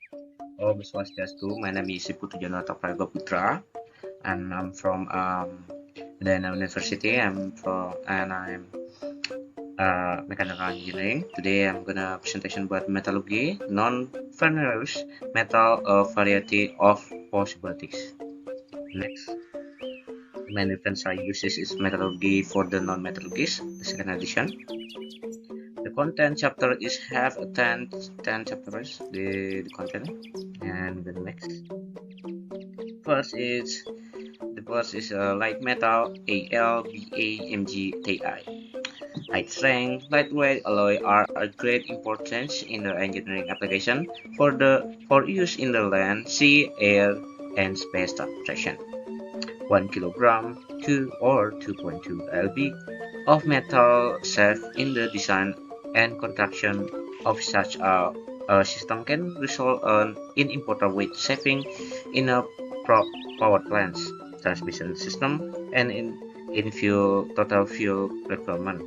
Om Swastiastu. My name is Putu Januartha Putra, and I'm from Udayana University. I'm mechanical engineering. Today I'm gonna presentation about metallurgy, non-ferrous metal, a variety of possibilities. Next, the main reference I uses is metallurgy for the non-metallurgists, the second edition. The content chapter is have a 10 chapters, the content, and the next. First is The first is a light metal AlBaMgTi. High strength, lightweight alloy are of great importance in the engineering application for use in the land, sea, air, and space transportation. 1 kilogram 2 or 2.2 lb of metal saved in the design and construction of such a system can result in important weight saving in a power plants, transmission system, and in total fuel requirement.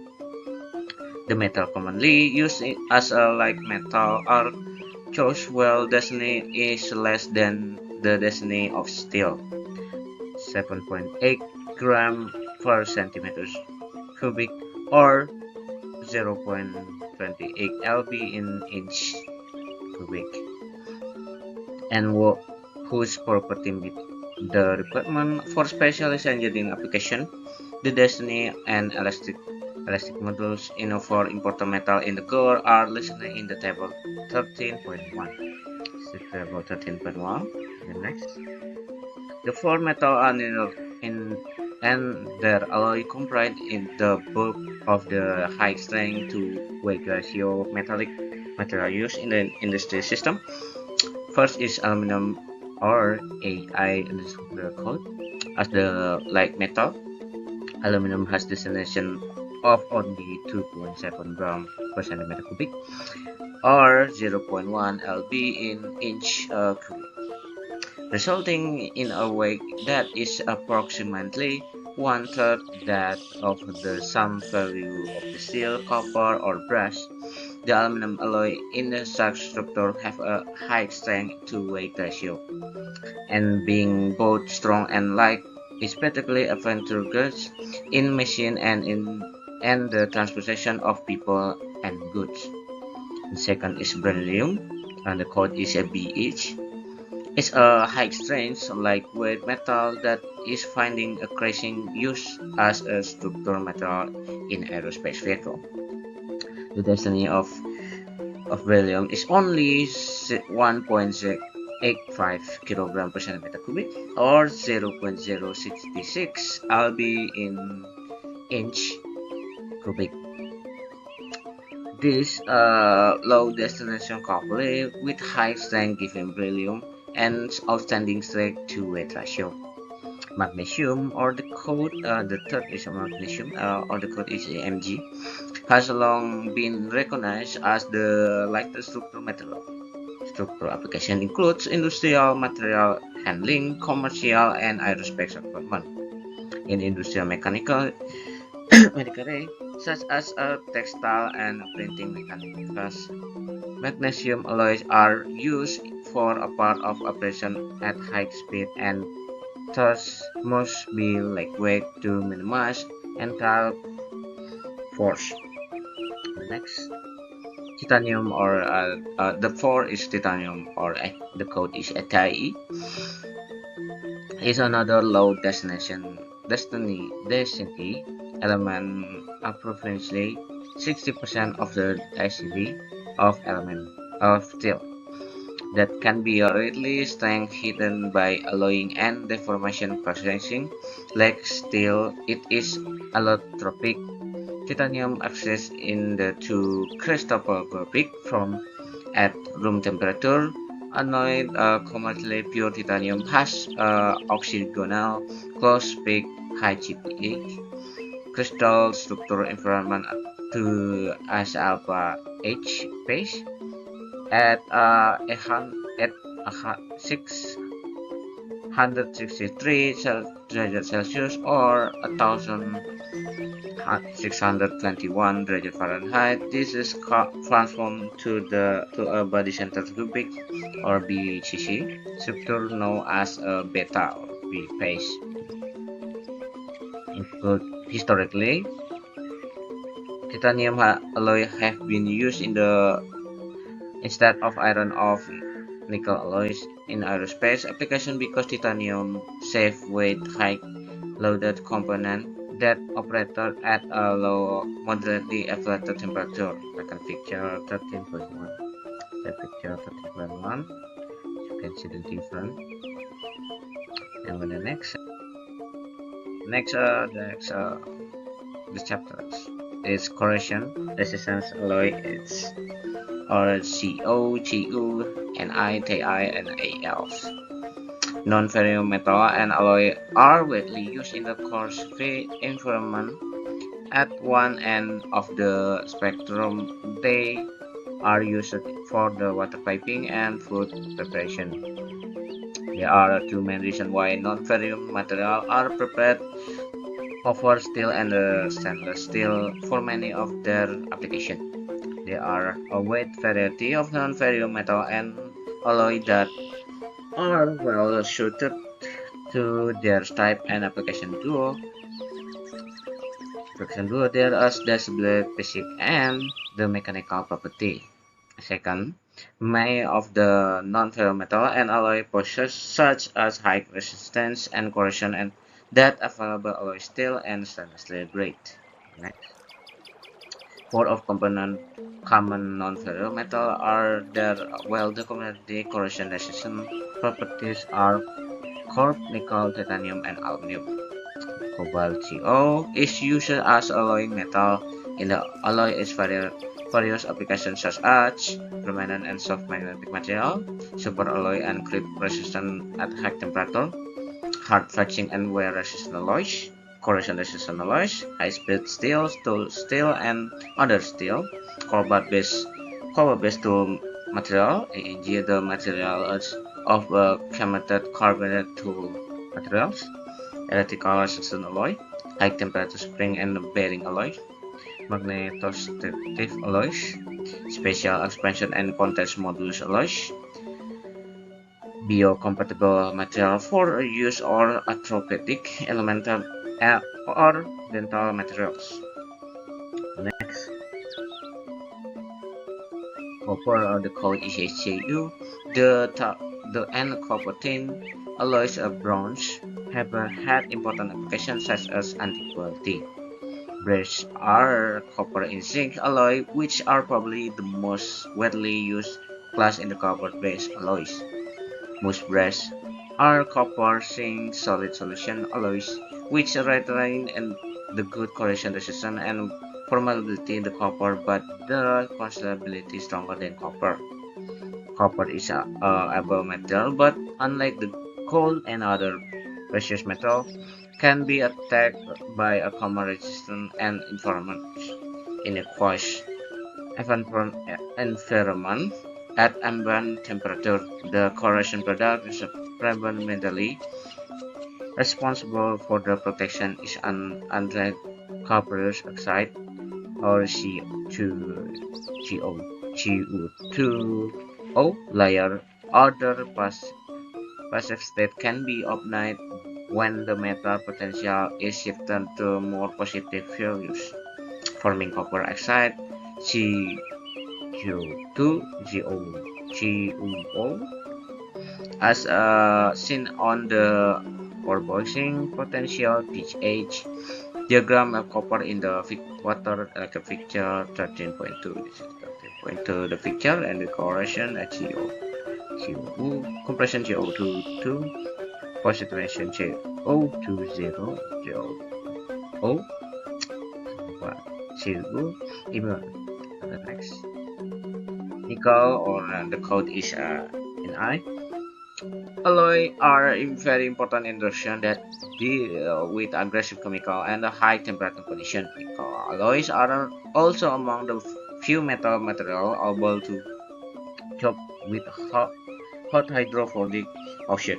The metal commonly used as a light metal are chose where density is less than the density of steel, 7.8 gram per centimeter cubic or 0.28 lb in inch cubic, and whose property meet the requirement for specialist engineering application. The density and elastic modules for important metal in the core are listed in the table 13.1. Table 13.1. The next, the four metal are in and their alloy comprise in the bulk of the high strength to weight ratio metallic material used in the industry system. First is aluminum, or AI in the code as the light metal. Aluminum has designation of only 2.7 gram per centimeter cubic or 0.1 lb in inch cubic, resulting in a weight that is approximately one-third that of the sum value of the steel, copper, or brass. The aluminum alloy in the such structure have a high strength to weight ratio, and being both strong and light is particularly advantageous in machine and the transportation of people and goods. The second is beryllium, and the code is a BH. It's a high-strength, lightweight metal that is finding increasing use as a structural material in aerospace vehicle. The density of beryllium is only 1.85 kg per centimeter cubic or 0.066 lb in inch cubic. This low destination coupled with high strength given beryllium and outstanding strength to weight ratio. Magnesium, or the code, the third is magnesium, or the code is Mg, has long been recognized as the lightest structural material. Structural application includes industrial material handling, commercial, and aerospace equipment. In industrial mechanical such as textile and printing mechanics, magnesium alloys are used for a part of operation at high speed and thus must be lightweight to minimize entire force. Next, titanium, or the 4 is titanium, or the code is ATI, is another low density element, approximately 60% of the density of element of steel, that can be readily strength hidden by alloying and deformation processing. Like steel, it is allotropic. Titanium exists in the two crystallographic form at room temperature. Anode commercially pure titanium has octagonal closed peak high GPH crystal structure environment to as alpha H phase at 6 163 derajat Celsius or 1621 derajat Fahrenheit. This is transformed to a body center cubic or BCC structure known as a beta or B phase. Historically, titanium alloy have been used instead of iron or nickel alloys in aerospace application because titanium save weight, high loaded component that operated at a low, moderately elevated temperature. I can picture 13.1. I picture 13.1. You can see the difference. And with the next this chapter is corrosion resistance alloy. It's or CO, GU, Ni, Ti, and Al. Non-ferrous metal and alloy are widely used in the coarse-free environment. At one end of the spectrum, they are used for the water piping and food preparation. There are two main reasons why non-ferrous materials are prepared over steel and stainless steel for many of their applications. There are a wide variety of non-ferrous metal and alloy that are well suited to their type and application duo. There is the specific and the mechanical property. Second, many of the non-ferrous metal and alloy possess such as high resistance and corrosion and that available alloy steel and stainless steel grade. Next. Four of common non-ferrous metal are their well-documented corrosion resistant properties are cobalt, nickel, titanium, and aluminum. Cobalt CO is used as alloying metal in the alloy is various applications such as permanent and soft magnetic material, superalloy and creep resistant at high temperature, hard fetching and wear resistant alloys, corrosion resistant alloys, high-speed steel, tool steel, and other steel, cobalt-based tool material, e.g. the materials of chemical carbonate tool materials, electrical resistant alloy, high temperature spring and bearing alloys, magnetostrictive alloys, special expansion and contact modulus alloys, biocompatible material for use or orthopedic, elemental or dental materials. Next, copper or the code is HCU. The N copper tin alloys of bronze have had important applications such as antiquity. Brass are copper and zinc alloy, which are probably the most widely used class in the copper-based alloys. Most brass are copper zinc solid solution alloys, which retain and the good corrosion resistance and permeability in the copper, but the considerably stronger than copper. Copper is a able metal, but unlike the gold and other precious metal, can be attacked by a common resistance and environment. In a quench environment at ambient temperature, the corrosion product is predominantly responsible for the protection is an unread copperous oxide or CO2O layer. Other passive state can be obtained when the metal potential is shifted to more positive values, forming copper oxide CuO2 as seen on the boiling potential pH diagram of copper in the water electric picture 13.2. This is 13.2 the picture and the corrosion at CO2 compression CO2 concentration CO20 CO even the next nickel or the code is Ni. Alloy are very important industrial that deal with aggressive chemical and high temperature condition. Nickel alloys are also among the few metal materials able to cope with hot hydrofluoric ocean.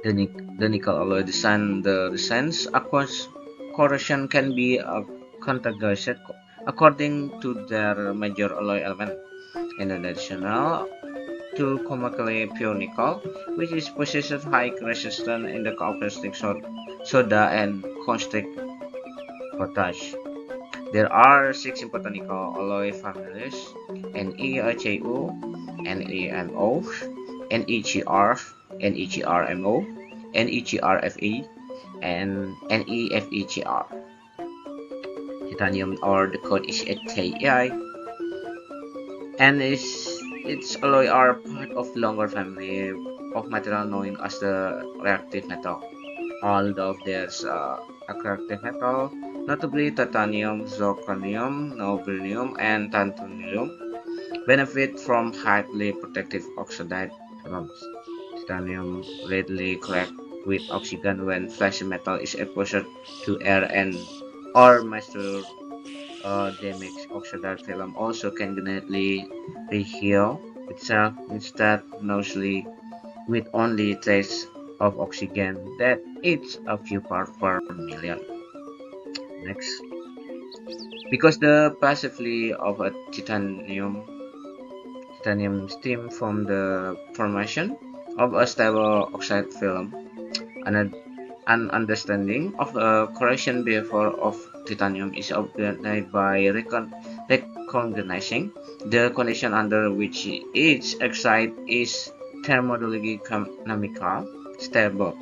The nickel alloy design. The designs aqueous corrosion can be categorized according to their major alloy element. In additional to commercially pure nickel, which is possesses high resistance in the caustic soda and caustic potash. There are six important nickel alloy families: NeHu, NeMo, NeGr, NeGrMo, NeGrFe, and NeFeGr. Titanium, or the code is Ti, and its alloy are part of longer family of material known as the reactive metal. All of there's reactive metal, notably titanium, zirconium, niobium, and tantalum, benefit from highly protective oxide films. Titanium readily collects with oxygen when flash metal is exposed to air and or moisture. Damaged oxide film also can conveniently reheal itself instantaneously with only trace of oxygen that it's a few parts per million. Next, because the passively of a titanium stem from the formation of a stable oxide film, and an understanding of the corrosion behavior of titanium is obtained by recognizing the condition under which each oxide is thermodynamically stable.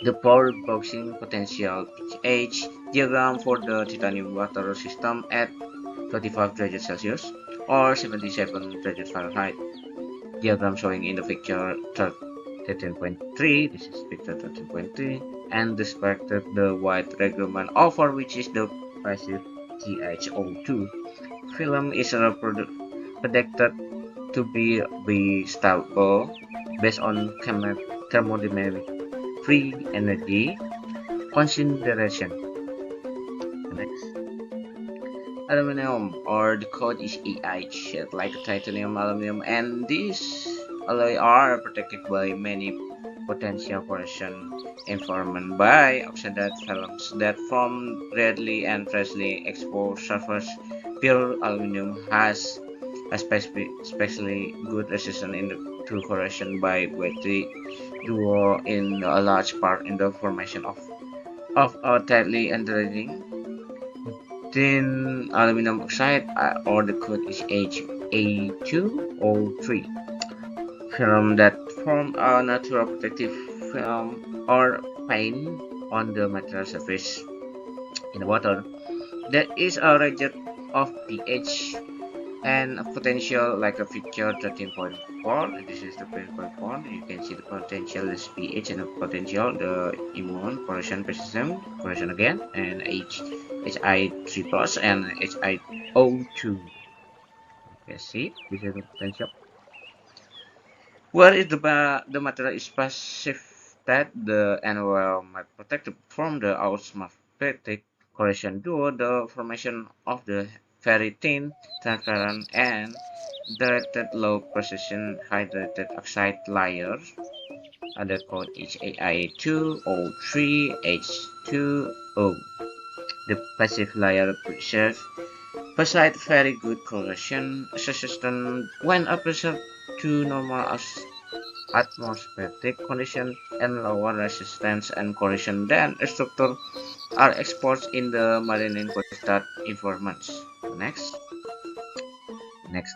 The pore boxing potential pH diagram for the titanium water system at 25 degrees Celsius or 77 degrees Fahrenheit. Diagram showing in the picture 13.3. This is picture 13.3, and depicted the white regulation over which is the passive TiO2 film is predicted to be stable based on thermodynamic free energy consideration. Next, aluminum, or the code is EI, shaped like titanium, aluminum, and these alloy are protected by many potential corrosion environment by oxidized films that form readily and freshly exposed surface. Pure aluminum has especially good resistance to corrosion by weighty duo in a large part in the formation of a tightly interacting thin aluminum oxide, or the code is Ha2O3, film that form a natural protective film or paint on the material surface. In water, there is a range of pH and a potential like a figure 13.4. This is the 13.4. You can see the potential is pH and the potential the immune corrosion persistent corrosion again, and Hi3 plus and HiO2. Okay, see, this is the potential. Where is the material is passive that the environment protected from the osmotic corrosion due the formation of the very thin, transparent, and directed low precision hydrated oxide layer. Other code is Ai2O3H2O. The passive layer preserves beside very good corrosion resistance when applied to normal atmospheric conditions, and lower resistance and corrosion than structures are exposed in the marine coastal environments. Next,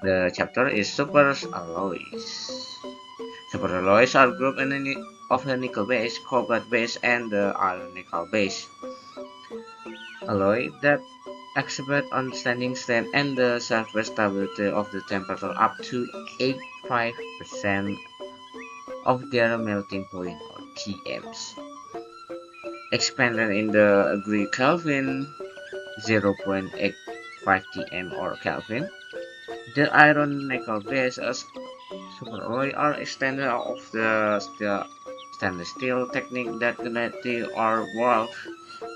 the chapter is super alloys. Super alloys are grouped of the nickel base, cobalt base, and the iron nickel base alloy that exhibit outstanding strength and the surface stability of the temperature up to 85% of their melting point, or TMs. Expanded in the degree Kelvin, 0.85 TM or Kelvin. The iron nickel base as superalloy are extended of the stainless steel technique that connected or rough,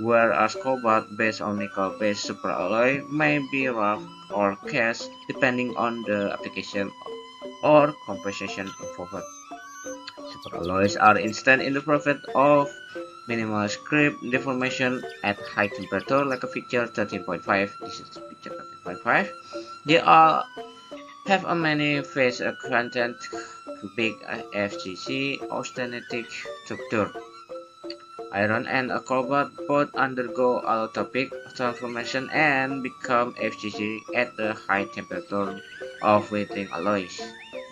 whereas cobalt based on nickel based superalloy may be rough or cast depending on the application or composition involved. Superalloys are instant in the presence of minimal scrape deformation at high temperature, like a figure 13.5. This is picture 13.5. They are have a many phase content, big FCC, austenitic structure. Iron and a cobalt both undergo allotropic transformation and become FCC at the high temperature of welding alloys.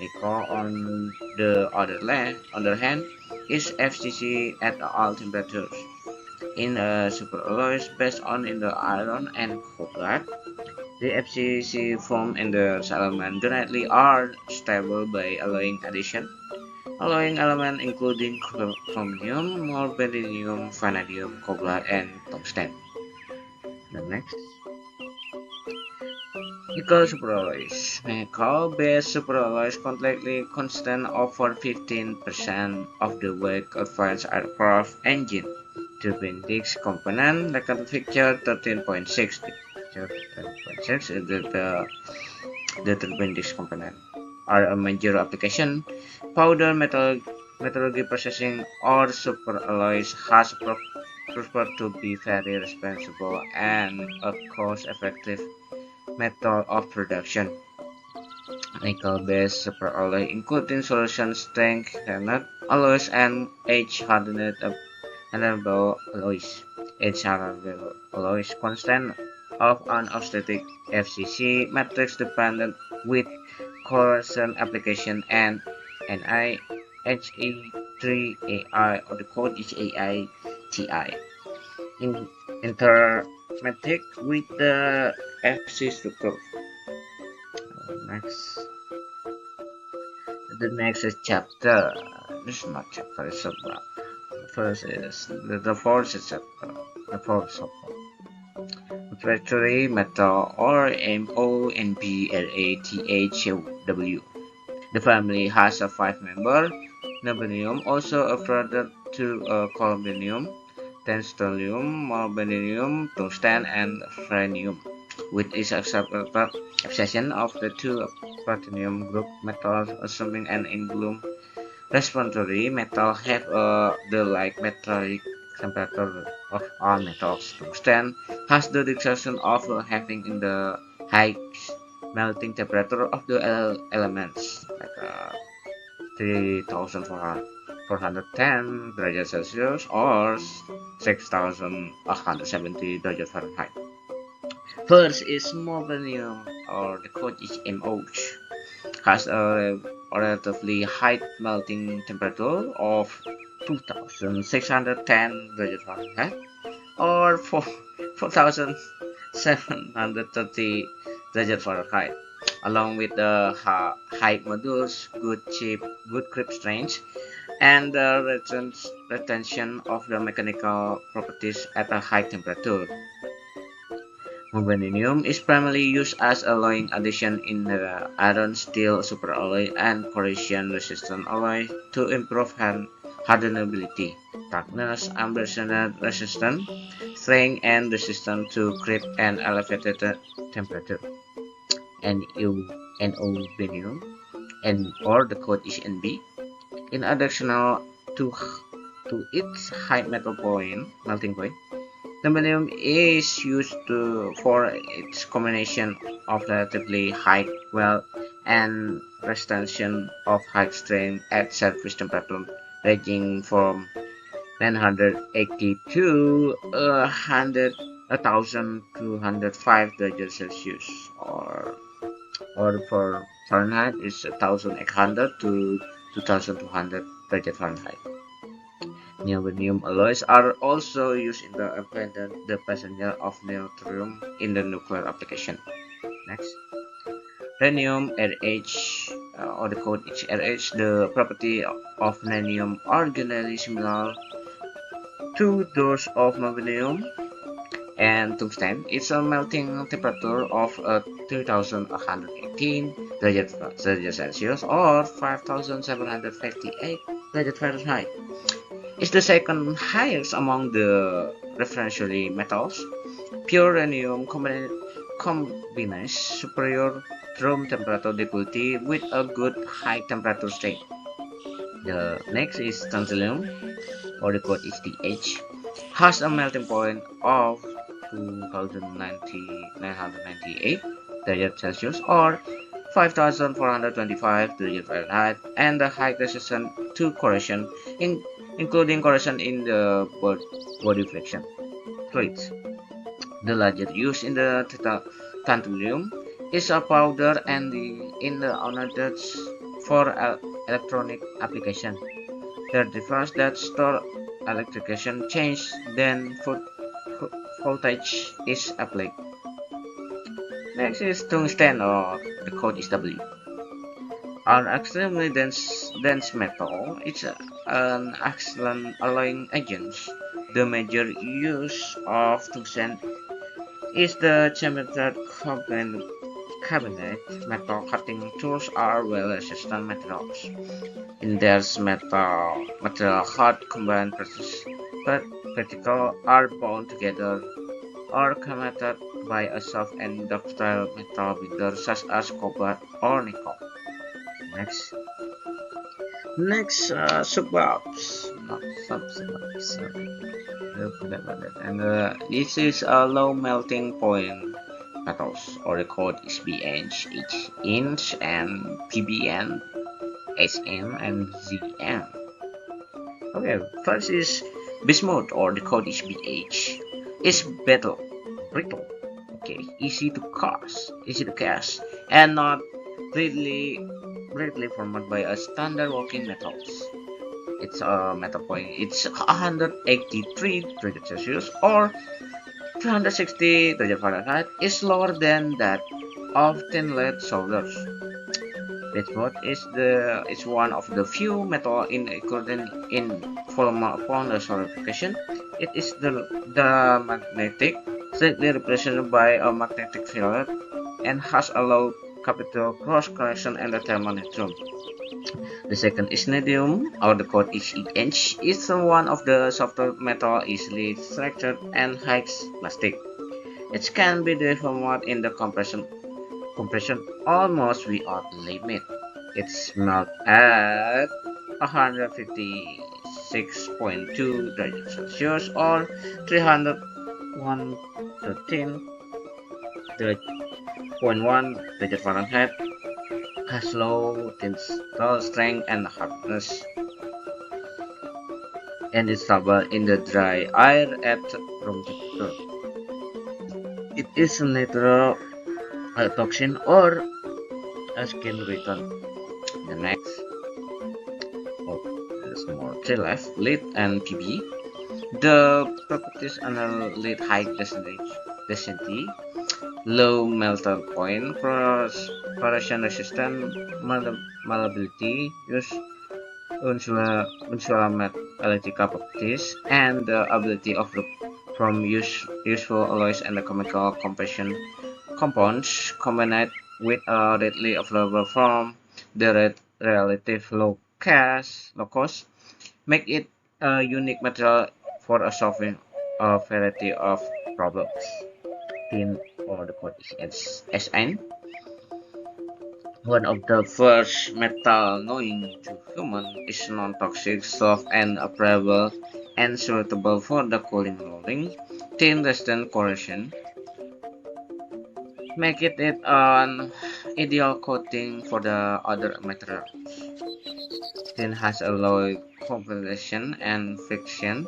Nickel, on the other hand, is FCC at all temperatures. In superalloys based on in the iron and cobalt, the FCC formed in the element directly are stable by alloying addition. Alloying elements including chromium, molybdenum, vanadium, cobalt, and tungsten. The next, nickel superalloys. Nickel-based superalloys completely constant over 15% of the weight advanced aircraft engine. Turbine disc component, like the figure 13.6. Picture 13.6 is the turbine disc component are a major application. Powder metallurgy processing or superalloys has proved to be very responsible and a cost-effective method of production. Nickel-based superalloy including solution strength hardened alloys and edge-hardened alloys. Edge-hardened alloys constant of an aesthetic FCC matrix dependent with corrosion application and NiHe3AI, or the code is AITI. Intermetric with the FC structure. The next is chapter. This is not chapter, it's about. First is the fourth is chapter. The fourth chapter. Proprietary metal or MONBRATHW. The family has a 5-member niobium, also a brother to cobalt, tungstenium, molybdenum, tungsten, and rhenium, with its exception of the two platinum group metals, assuming an in-bloom respiratory metal have the like metallic temperature of all metals. Tungsten has the distinction of having in the high melting temperature of the elements, like 3410 degrees Celsius or 6170 degrees Fahrenheit. First is molybdenum, or the code is MOH, has a relatively high melting temperature of 2610 degrees Fahrenheit or 4730 degrees Fahrenheit, along with the high modulus, good grip strength, and the retention of the mechanical properties at a high temperature. Molybdenum is primarily used as alloying addition in the iron steel superalloy and corrosion-resistant alloy to improve hardenability, toughness, abrasion resistance, strength, and resistance to creep and elevated temperature. Niobium, or the code is NB, in addition to its high melting point. Niobium is used for its combination of relatively high weld and retention of high strength at surface temperature ranging from 980 to 1205 degrees Celsius, or for Fahrenheit is 1800 to 2200 degrees Fahrenheit. Niobium alloys are also used in the passenger of neutronium in the nuclear application. Next, rhenium RH, or the code is RH. The property of rhenium are generally similar to those of molybdenum and tungsten. It's a melting temperature of 3118 degrees Celsius or 5758 degrees Fahrenheit. It's the second highest among the referential metals. Pure rhenium combines superior room temperature difficulty with a good high temperature state. The next is tantalum, or the code is TH, has a melting point of 2998 degrees Celsius or 5425 degrees Fahrenheit, and the high resistance to corrosion, including corrosion in the body friction fluids. The largest use in the tantalum is a powder and in the anodes for electronic application. The device that store electrification change then voltage is applied. Next is tungsten, or the code is W. An extremely dense metal, it's an excellent alloying agent. The major use of tungsten is the cemented cabinet. Metal cutting tools are well-resistant materials. In their material hard combined particles are bound together or connected by a soft and ductile metal binder such as copper or nickel. Next, suburbs, not subsuburbs. And this is a low melting point metals, or the code is BH, inch, and PBN, HM, and ZM. Okay, first is bismuth, or the code is BH. It's brittle, okay, easy to cast, and not readily formed by a standard working metals. Its metal point, it's 183 degrees Celsius or 360 degrees Fahrenheit, is lower than that of thin lead solders. Bismuth is one of the few metals in volume upon the solidification. It is the magnetic, slightly represented by a magnetic field, and has a low capital cross correction and a thermoneutron. The second is nindhium, or the code is EN. It's one of the softer metal, easily structured and high plastic. It can be deformed in the compression almost without limit. It's melt at 156.2 degrees Celsius or 313.1 degrees Fahrenheit, has low tensile strength and hardness, and is stable in the dry air at room temperature. It is a natural toxin or a skin return. The next, there's more three left: lead and PB. The properties are lead high density, low melting point, corrosion resistant, malleability, insular electrical properties, and the ability of from useful alloys and the chemical compounds combined with a readily available from the relative low cost, make it a unique material for solving a variety of problems. Tin, or the code is SN, one of the first metal known to human, is non-toxic, soft and operable, and suitable for the cooling rolling. Tin resistant corrosion, make it an ideal coating for the other materials. Tin has a low compression and friction,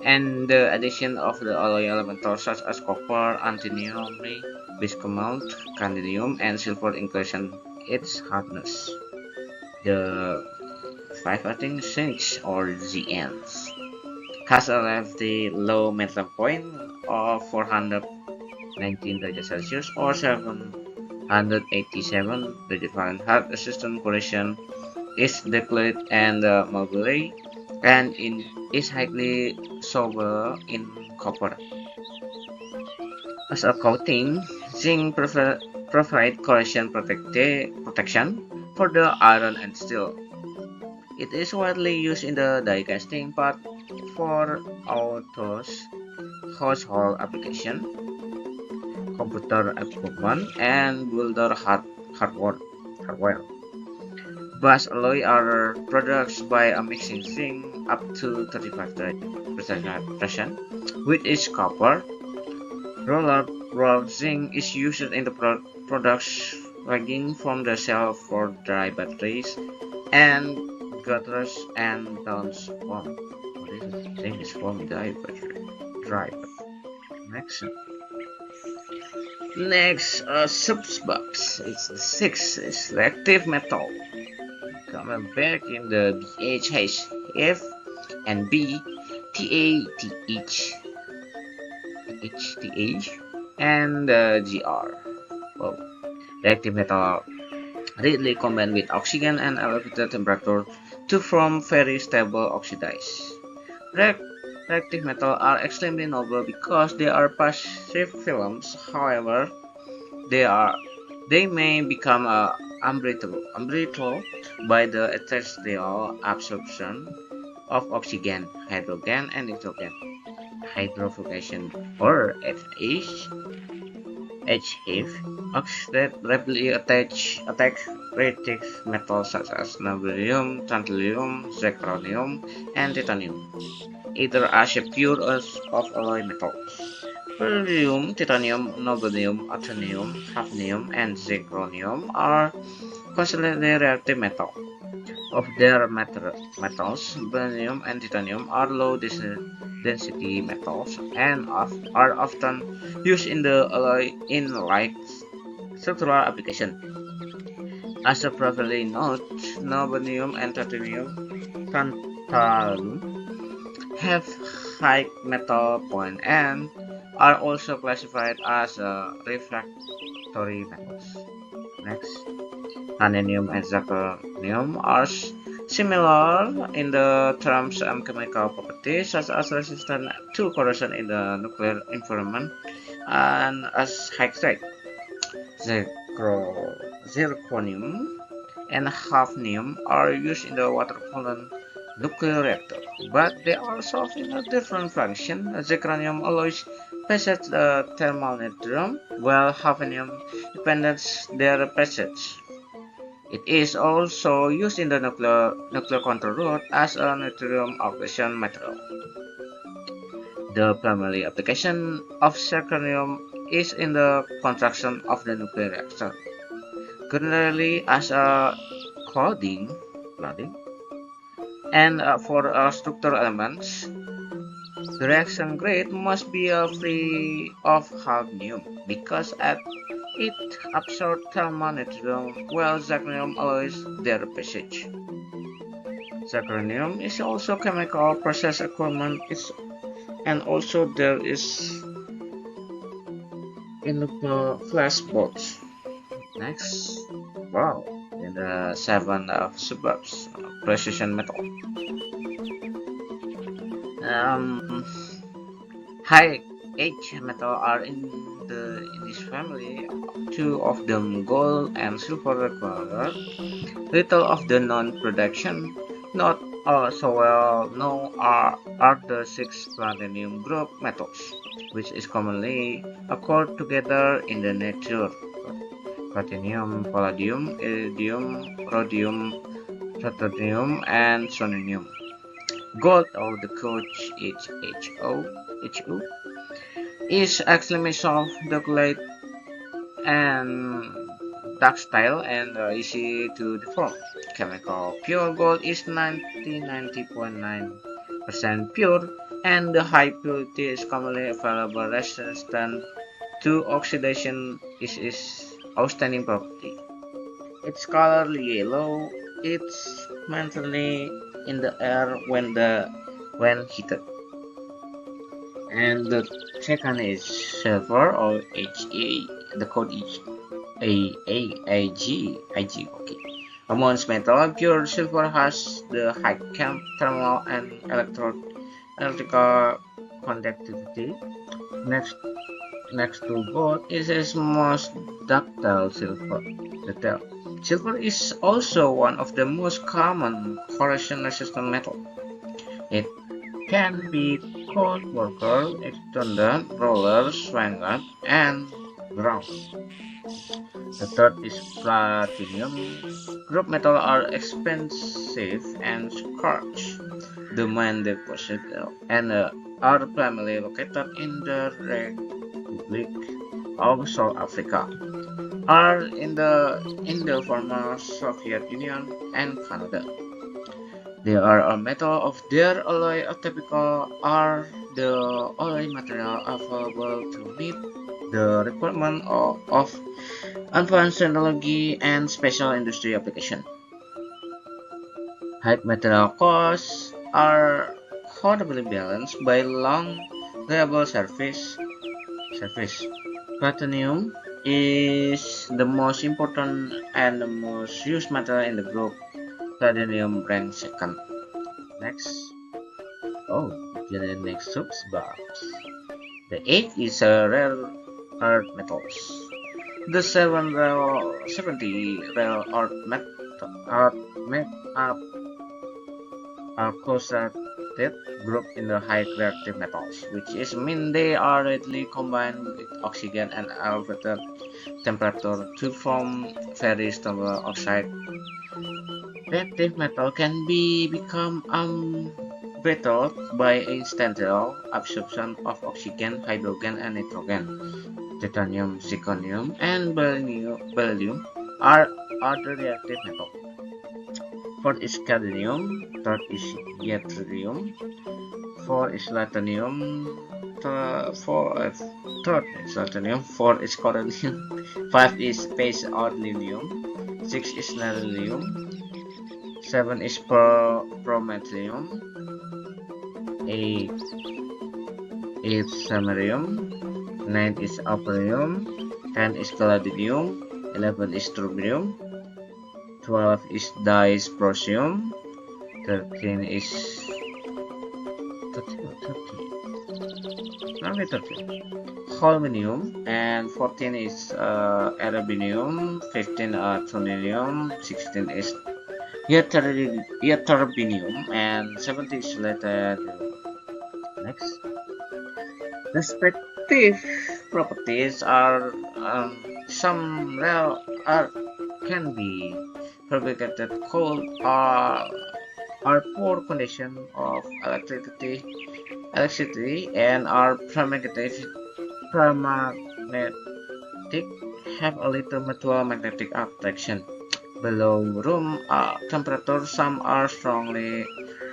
and the addition of the alloy elements such as copper, antimony, bismuth, cadmium, and silver increases its hardness. The 5 zinc, or ZNs, has a relatively low melting point of 419 degrees Celsius or 787 degrees Fahrenheit. Resistant corrosion is depleted and malleable, and is highly soluble in copper. As a coating, zinc provides corrosion protection for the iron and steel. It is widely used in the die casting part for autos, household application, computer equipment, and builder hardware. Brass alloy are produced by mixing zinc up to 35% with each copper. Rolled zinc is used in the products ranging from the cell for dry batteries and gutters and towns form. Zinc is from dry battery. Next, subbox. It's the sixth selective metal. Coming back in the BHF and BTATH and GR. Wow. Reactive metal readily combine with oxygen and elevated temperature to form very stable oxidize. Reactive metal are extremely noble because they are passive films. However, they may become unbrittle by the terrestrial absorption of oxygen, hydrogen, and nitrogen. Hydrofusion or HF oxide rapidly attach reactive metals such as niobium, tantalum, zirconium, and titanium, either as a pure or of alloy metals. Beryllium, titanium, niobium, actinium, hafnium, and zirconium are constantly reactive metals. Of their metals, beryllium and titanium are low density metals and are often used in the alloy in light structural application. As a previously noted, niobium and tantalum have high metal point and are also classified as refractory metals. Next, vanadium and zirconium are similar in the terms and chemical properties, such as resistant to corrosion in the nuclear environment and as high strength. Zirconium and hafnium are used in the water-cooled nuclear reactor, but they are solved in a different function. Zirconium alloys passage the thermal neutron, while hafnium depends their passage. It is also used in the nuclear control room as a neutronium oxidation material. The primary application of zirconium is in the construction of the nuclear reactor, generally as a cladding, and for structural elements. The reaction grade must be free of hafnium because it absorbs thermal neutronium while zirconium alloys their passage. Zirconium is also chemical process equipment, and also there is in the flash box. Next, wow, in the 7 suburbs, precision metal. High age metal are in this family. Two of them, gold and silver, require little of the non-production. Not so well known are the 6 platinum group metals, which is commonly occurred together in the nature: platinum, palladium, iridium, rhodium, ruthenium, and strontium. Gold, or the code HHO, is extremely soft, ductile, and ductile and easy to deform. Chemical pure gold is 90.9% pure, and the high purity is commonly available. Resistant to oxidation is its outstanding property. Its color yellow. It's mainly in the air when heated. And the second is silver, or He. The code is AAIG. Okay. Amongst metal, pure silver has the high thermal and electrical conductivity. Next to gold is its most ductile, silver. Silver is also one of the most common corrosion-resistant metals. It can be cold worker, extended, roller, swanged, and ground. The third is platinum. Group metals are expensive and scarce. The main deposits and are primarily located in the Republic of South Africa, are in the former Soviet Union and Canada. They are a metal of their alloy typical are the alloy material available to meet the requirement of advanced technology and special industry application. High material costs are affordably balanced by long, reliable service. Platinum is the most important and the most used material in the group. Platinum ranks second. Next. Oh, the next subsbabs. The eighth is rare earth metals. The 70 rare earth make up a concentrated group in the high reactive metals, which is mean they are readily combined with oxygen and elevated temperature to form very stable oxide. Reactive metal can become brittle by incidental absorption of oxygen, hydrogen, and nitrogen. Titanium, zirconium, and beryllium are other reactive metals. Fourth is cadmium, third is yttrium, fourth is platinum, third is platinum, fourth is coronium, five is space ordinium, six is beryllium, seven is promethium, eight is samarium, nine is alperium, 10 is palladium, 11 is terbium, 12 is dysprosium, 13 is 30 holminium, and 14 is erbium, 15 tronium, 16 is ytterbium, and 17 is lead. Next, respective properties are some rare earth can be fabricated cold or poor condition of electricity and are permanegmatic, have a little mutual magnetic attraction. Below room temperature, some are strongly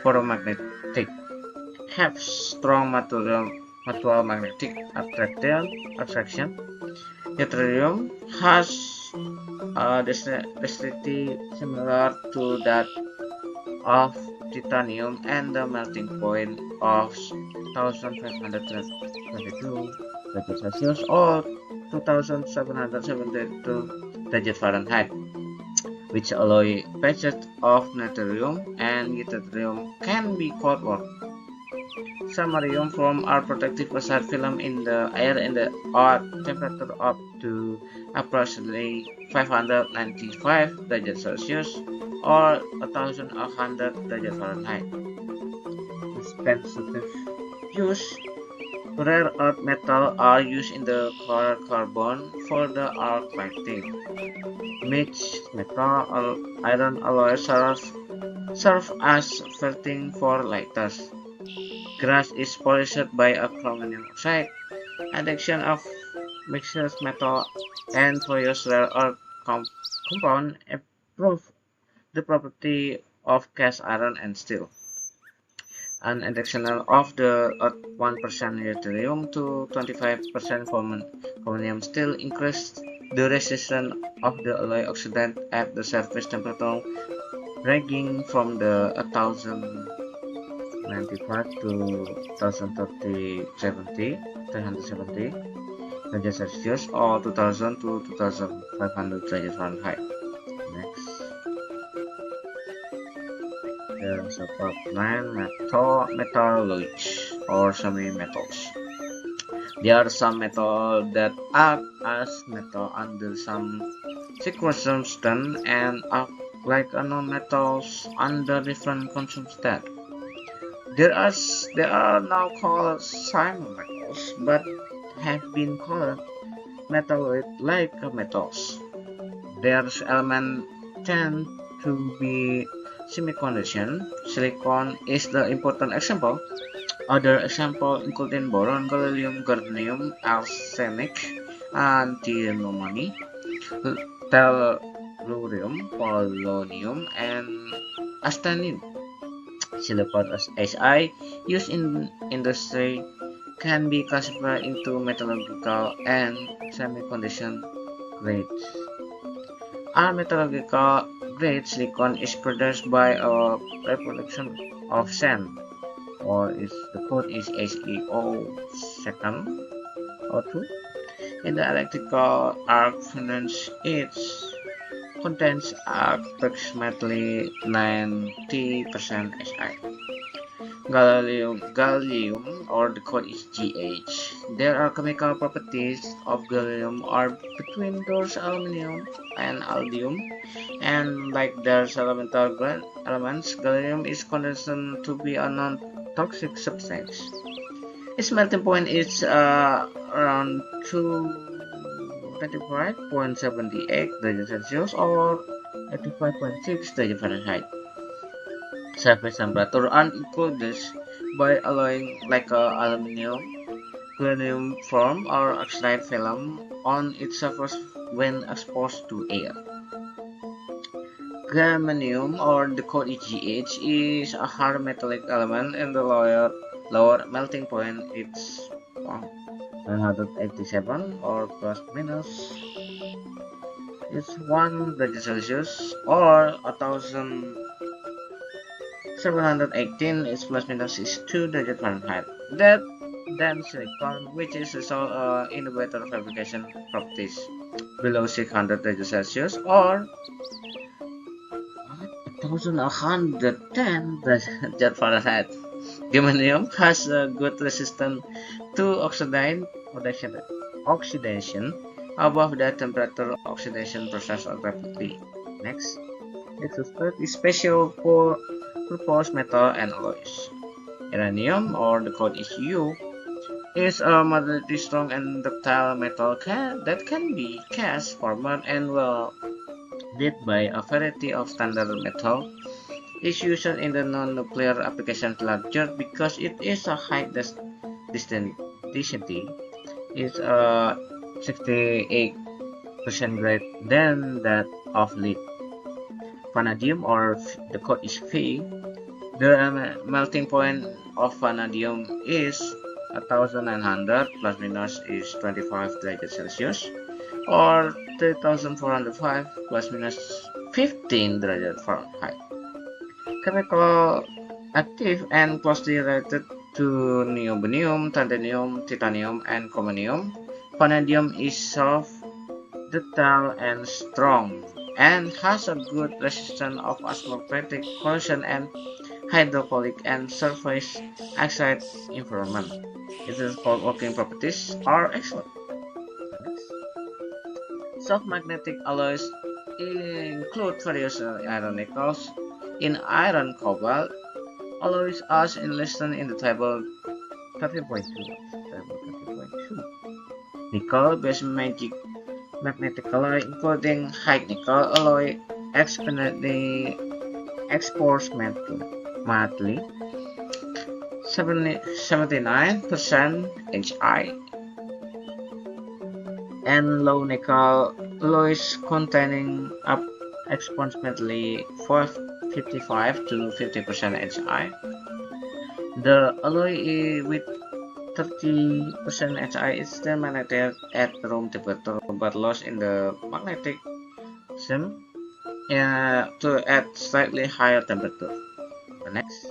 ferromagnetic, have strong mutual magnetic attraction. Yttrium has a density similar to that of titanium and the melting point of 1522 degrees Celsius or 2772 degrees Fahrenheit, which alloy patches of natrium and yttrium can be cold work. Samarium form are protective outside film in the air in the odd temperature up to approximately 595 degrees Celsius or 1100 degrees Fahrenheit. Expensive use. Rare earth metal are used in the carbon for the arc lighting. Mixed metal iron alloy serve as felting for lighters. Glass is polished by a chromium oxide. Addition of mixed metal and various rare earth compound improve the property of cast iron and steel. An addition of the 1% yttrium to 25% chromium steel increases the resistance of the alloy oxidant at the surface temperature ranging from the 1095 to 370 degrees Celsius or 2000 to 2500 degrees Fahrenheit. Next, there's about 9 metallurgy or semi-metals. There are some metals that act as metal under some circumstances and act like non-metals under different circumstances. They are now called semi-metals, but have been called metalloid-like metals. Their elements tend to be semiconduction. Silicon is the important example. Other examples include boron, gallium, germanium, arsenic, antimony, tellurium, polonium, and astatine. Silicon as SI used in industry can be classified into metallurgical and semiconduction grades. Our metallurgical grade silicon is produced by a reproduction of sand, or the code is HEO2 O2. In the electrical arc furnace, it contains approximately 90% Si. Gallium, or the code is GH. There are chemical properties of gallium are between those aluminum and aldium, and like their elemental elements, gallium is considered to be a non-toxic substance. Its melting point is around 225.78 degrees Celsius or 85.6 degrees Fahrenheit. Surface temperature are included by alloying like aluminum, gallium form or oxide film on its surface when exposed to air. Germanium, or the code is GH, is a hard metallic element and the lower melting point is 187 or plus minus is 1 degree Celsius or 1718 is plus minus is 2 degrees Fahrenheit. Then silicon, which is also innovator fabrication properties below 600 degrees Celsius or 1110 degrees Fahrenheit. Germanium has a good resistance to oxidation above that temperature. Oxidation process rapidly. Next, let's start is special for purpose metal and alloys. Uranium, or the code is U, is a moderately strong and ductile metal that can be cast, formed, and welded by a variety of standard metal. Is used in the non-nuclear application larger because it is a high density. It's 68% greater than that of lead. Vanadium, or the code is Fe. The melting point of vanadium is 1900 plus minus is 25 degrees Celsius or 3405 plus minus 15 degrees Fahrenheit. Chemical active and closely related to niobium, titanium, and chromium. Vanadium is soft, ductile, and strong, and has a good resistance of atmospheric corrosion and hydraulic and surface oxide environment. Its core working properties are excellent. Soft magnetic alloys include various iron nickels. In iron cobalt alloys as listed in the table 13.2. Nickel based magnetic alloy including high nickel alloy exponentially exports madly 79% Hi, and low nickel alloys containing up approximately 55 to 50% Hi. The alloy with 30% Hi is still magnetic at room temperature but lost in the magnetic zone to at slightly higher temperature. The next.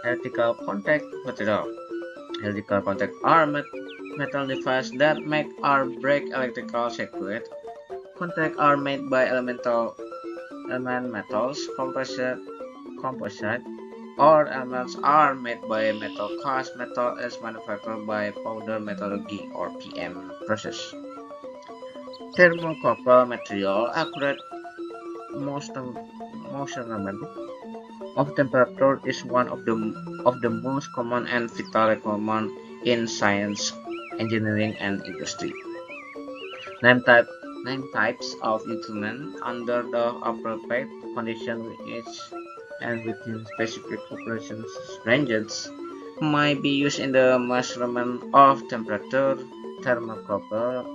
Electrical contact material. Electrical contact are metal devices that make or break electrical circuit. Contact are made by element metals, composite, or elements are made by metal cast. Metal is manufactured by powder metallurgy or PM process. Thermocouple material accurate measurement of temperature is one of the most common and vital requirements in science, engineering, and industry. Nine types of instrument under the appropriate condition and within specific operations ranges might be used in the measurement of temperature, thermometers,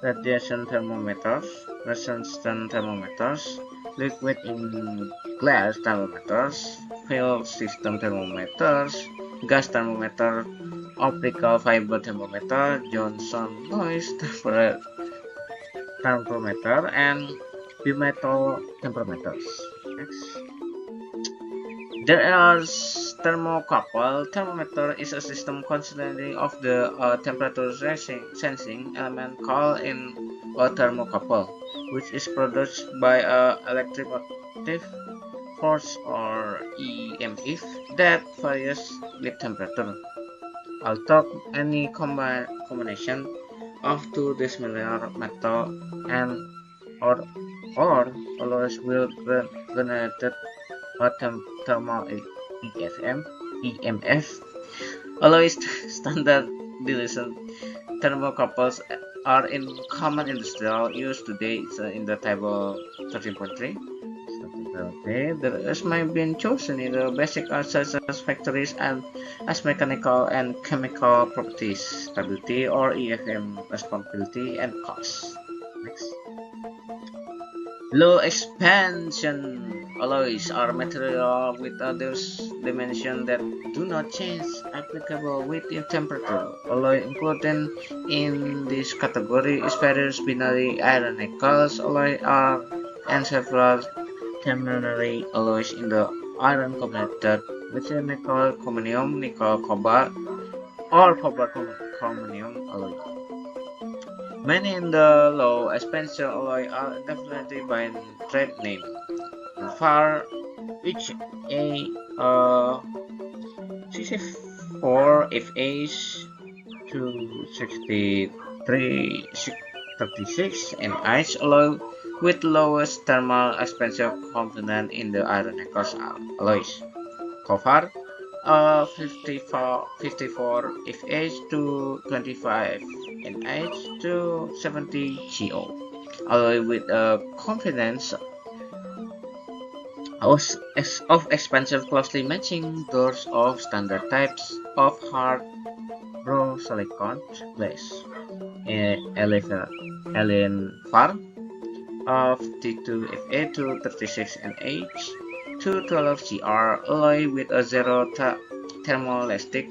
radiation thermometers, resistance thermometers, liquid in glass thermometers, field system thermometers, gas thermometer, optical fiber thermometer, Johnson noise thermometer, and bimetal thermometers. Next. There are thermocouple. Thermometer is a system consisting of the temperature sensing element called in a thermocouple, which is produced by a electromotive force or EMF that varies with temperature. Although any combination of two dissimilar metal and or alloys will generate a thermal EMF. Alloys standard dilation thermocouples are in common industrial use today. It's in the table 13.3. The rest might be chosen in the basic such as factories and as mechanical and chemical properties, stability or EFM responsibility and cost. Next. Low expansion alloys are material with those dimensions that do not change applicable within temperature. Alloy included in this category is various binary iron nickels alloy are and several ternary alloys in the iron combinated with nickel chromium, nickel cobalt, or cobalt chromium alloy. Many in the low expansion alloy are definitely by trade name. For each a 64 FH to 63 36 and ice alloy with lowest thermal expansion component in the iron nickel alloys. Copper 54 FH to 25 NH to 70 GO alloy with a confidence of expansion closely matching those of standard types of hard raw silicon glass. Alien Farm 52 Fa to 36 NH to 12 GR alloy with a zero thermoelastic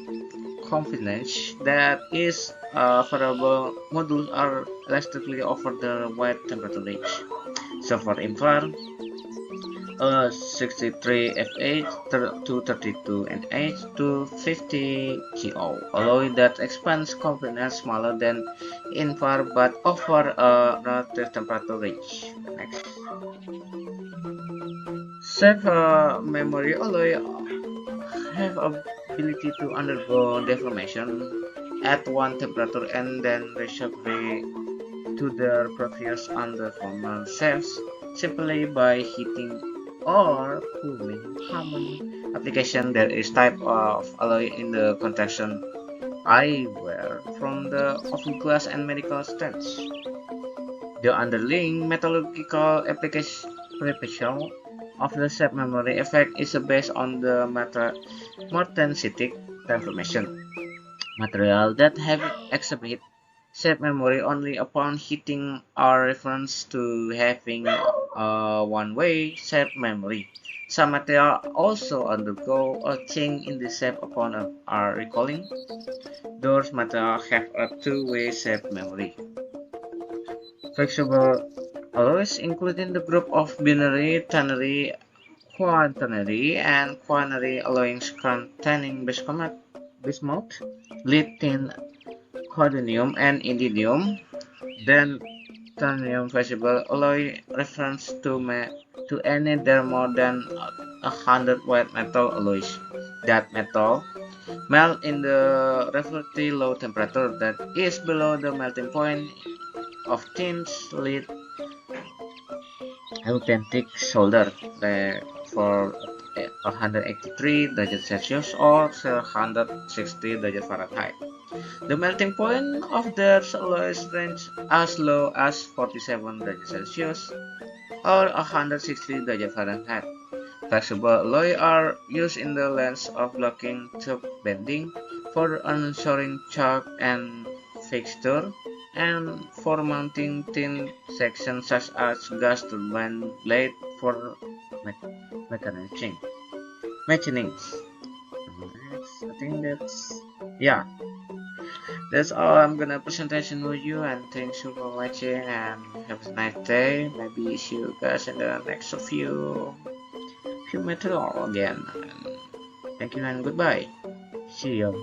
confidence that is variable modules are elastically over the wide temperature range. So for infrared 63 Fa to 32 NH to 50 GO alloy that expands confidence smaller than infrared but over a relative temperature range. Next. Safe memory alloy have ability to undergo deformation at one temperature and then recovery to their previous undeformed selves simply by heating or cooling. Common application there is type of alloy in the contraction eyewear from the office glass and medical stents. The underlying metallurgical application of the shape memory effect is based on the martensitic deformation. Material that have exhibit shape memory only upon heating are reference to having a one-way shape memory. Some material also undergo a change in the shape upon recalling. Those materials have a two-way shape memory. Flexible alloys including the group of binary, ternary, quaternary, and quaternary alloys containing bismuth, lead, tin, cadmium, and indium. Then titanium flexible alloy refers to any there more than 100 white metal alloys. That metal melt in the relatively low temperature that is below the melting point of tin, lead, authentic solder. For 183 derajat Celsius or 160 derajat Fahrenheit. The melting point of their alloys range as low as 47 derajat Celsius or 160 derajat Fahrenheit. Flexible alloy are used in the lens of blocking tube bending, for ensuring chalk and fixture, and for mounting thin sections such as gas turbine blade for machining. I think that's all I'm gonna presentation with you, and thanks you for watching and have a nice day. Maybe see you guys in the next few material again. And thank you and goodbye. See you.